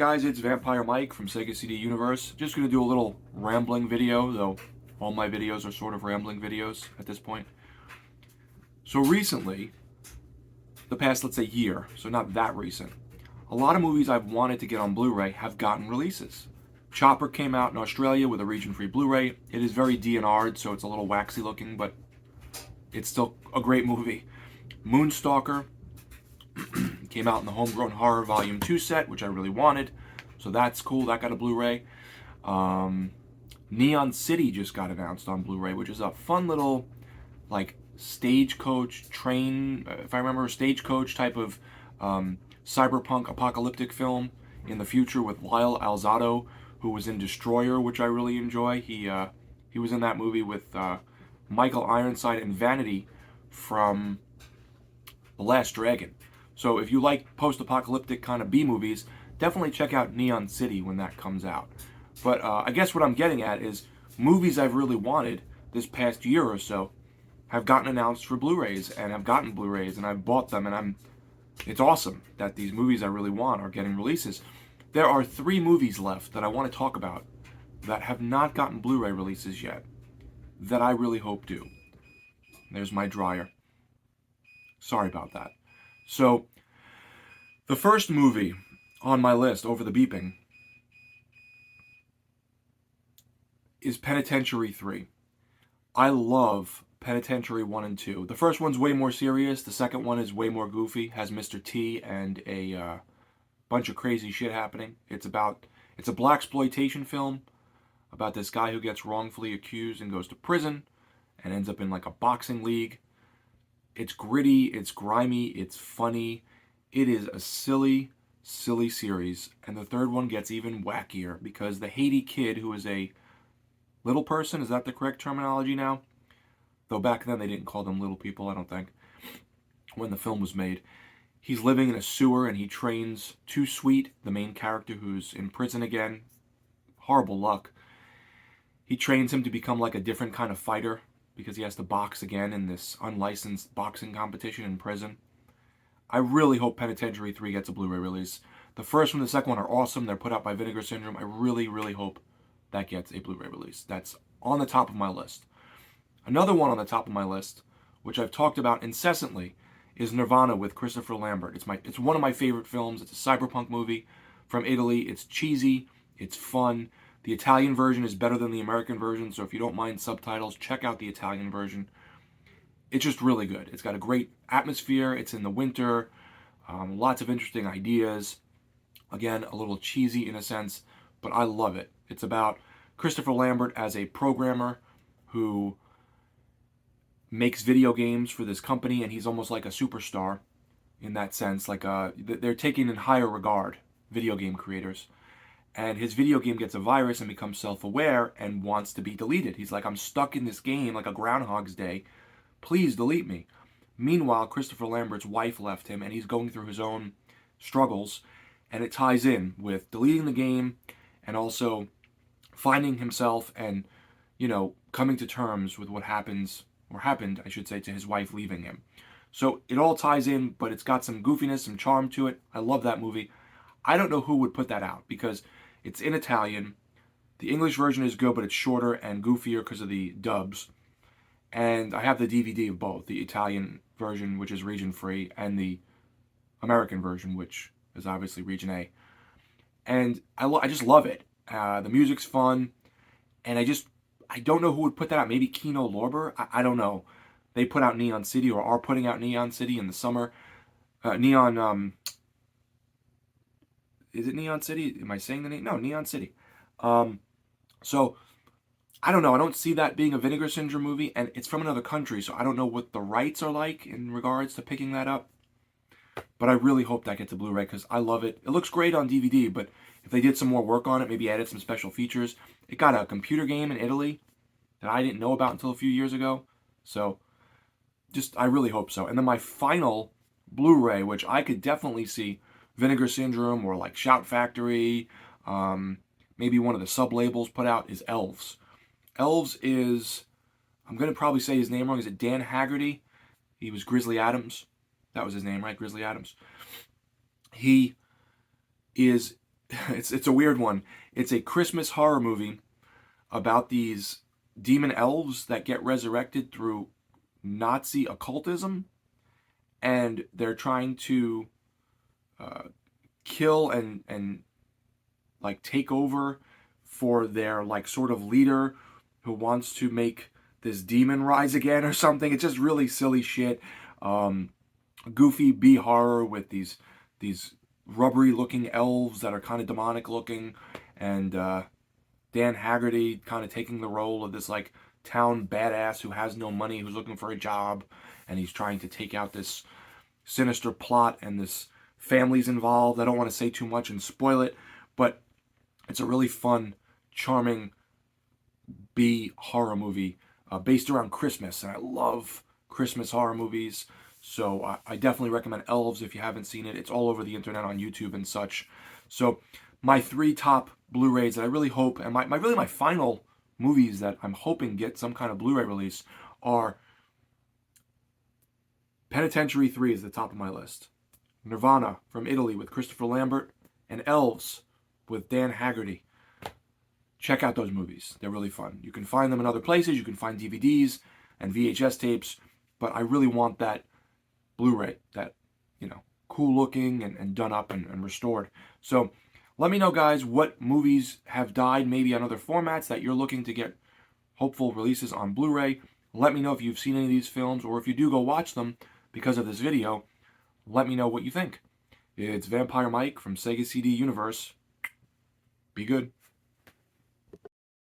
guys, it's Vampire Mike from Sega CD Universe. Just going to do a little rambling video, though all my videos are sort of rambling videos at this point. So recently, the past, let's say, year, so not that recent, a lot of movies I've wanted to get on Blu-ray have gotten releases. Chopper came out in Australia with a region-free Blu-ray. It is very DNR'd, so it's a little waxy looking, but it's still a great movie. Moonstalker came out in the Homegrown Horror Volume 2 set, which I really wanted. So that's cool. That got a Blu-ray. Neon City just got announced on Blu-ray, which is a fun little, like, stagecoach train, if I remember, stagecoach type of cyberpunk apocalyptic film in the future with Lyle Alzado, who was in Destroyer, which I really enjoy. He was in that movie with Michael Ironside and Vanity from The Last Dragon. So if you like post-apocalyptic kind of B-movies, definitely check out Neon City when that comes out. But I guess what I'm getting at is movies I've really wanted this past year or so have gotten announced for Blu-rays and have gotten Blu-rays and I've bought them, and it's awesome that these movies I really want are getting releases. There are 3 movies left that I want to talk about that have not gotten Blu-ray releases yet that I really hope do. There's my dryer. Sorry about that. So, the first movie on my list, over the beeping, is Penitentiary 3. I love Penitentiary 1 and 2. The first one's way more serious. The second one is way more goofy. Has Mr. T and a bunch of crazy shit happening. It's a blaxploitation film about this guy who gets wrongfully accused and goes to prison and ends up in like a boxing league. It's gritty, it's grimy, it's funny. It is a silly, silly series. And the third one gets even wackier because the Haiti kid, who is a little person, is that the correct terminology now? Though back then they didn't call them little people, I don't think, when the film was made. He's living in a sewer and he trains Too Sweet, the main character who's in prison again. Horrible luck. He trains him to become like a different kind of fighter because he has to box again in this unlicensed boxing competition in prison. I really hope Penitentiary 3 gets a Blu-ray release. The first one and the second one are awesome. They're put out by Vinegar Syndrome. I really, really hope that gets a Blu-ray release. That's on the top of my list. Another one on the top of my list, which I've talked about incessantly, is Nirvana with Christopher Lambert. It's one of my favorite films. It's a cyberpunk movie from Italy. It's cheesy. It's fun. The Italian version is better than the American version, so if you don't mind subtitles, check out the Italian version. It's just really good. It's got a great atmosphere. It's in the winter. Lots of interesting ideas. Again, a little cheesy in a sense, but I love it. It's about Christopher Lambert as a programmer who makes video games for this company, and he's almost like a superstar in that sense. Like they're taken in higher regard, video game creators. And his video game gets a virus and becomes self-aware and wants to be deleted. He's like, I'm stuck in this game like a Groundhog's Day. Please delete me. Meanwhile, Christopher Lambert's wife left him, and he's going through his own struggles. And it ties in with deleting the game and also finding himself and, coming to terms with what happened, I should say, to his wife leaving him. So it all ties in, but it's got some goofiness, some charm to it. I love that movie. I don't know who would put that out because it's in Italian. The English version is good, but it's shorter and goofier because of the dubs. And I have the DVD of both, the Italian version, which is region free, and the American version, which is obviously region A. And I just love it. The music's fun, and I don't know who would put that out. Maybe Kino Lorber? I don't know. They put out Neon City, or are putting out Neon City in the summer. Is it Neon City? Am I saying the name? No, Neon City. So, I don't know. I don't see that being a Vinegar Syndrome movie, and it's from another country, so I don't know what the rights are like in regards to picking that up. But I really hope that gets a Blu-ray, because I love it. It looks great on DVD, but if they did some more work on it, maybe added some special features. It got a computer game in Italy that I didn't know about until a few years ago. So, I really hope so. And then my final Blu-ray, which I could definitely see Vinegar Syndrome or like Shout Factory, maybe one of the sub-labels put out, is Elves. Elves is, I'm going to probably say his name wrong. Is it Dan Haggerty? He was Grizzly Adams. That was his name, right? Grizzly Adams. He is it's a weird one. It's a Christmas horror movie about these demon elves that get resurrected through Nazi occultism, and they're trying to uh, kill and like take over for their like sort of leader who wants to make this demon rise again or something. It's just really silly shit. Um, Goofy B horror with these rubbery looking elves that are kind of demonic looking, and Dan Haggerty kind of taking the role of this like town badass who has no money, who's looking for a job, and he's trying to take out this sinister plot, and this family's involved. I don't want to say too much and spoil it, but it's a really fun, charming B horror movie based around Christmas, and I love Christmas horror movies. So I definitely recommend Elves if you haven't seen it. It's all over the internet on YouTube and such. So my 3 top Blu-rays that I really hope, and my final movies that I'm hoping get some kind of Blu-ray release are Penitentiary 3 is the top of my list. Nirvana from Italy with Christopher Lambert, and Elves with Dan Haggerty. Check out those movies. They're really fun. You can find them in other places. You can find DVDs and VHS tapes, but I really want that Blu-ray, that, cool looking and done up and restored. So let me know, guys, what movies have died maybe on other formats that you're looking to get hopeful releases on Blu-ray. Let me know if you've seen any of these films, or if you do go watch them because of this video, let me know what you think. It's Vampire Mike from Sega CD Universe. Be good.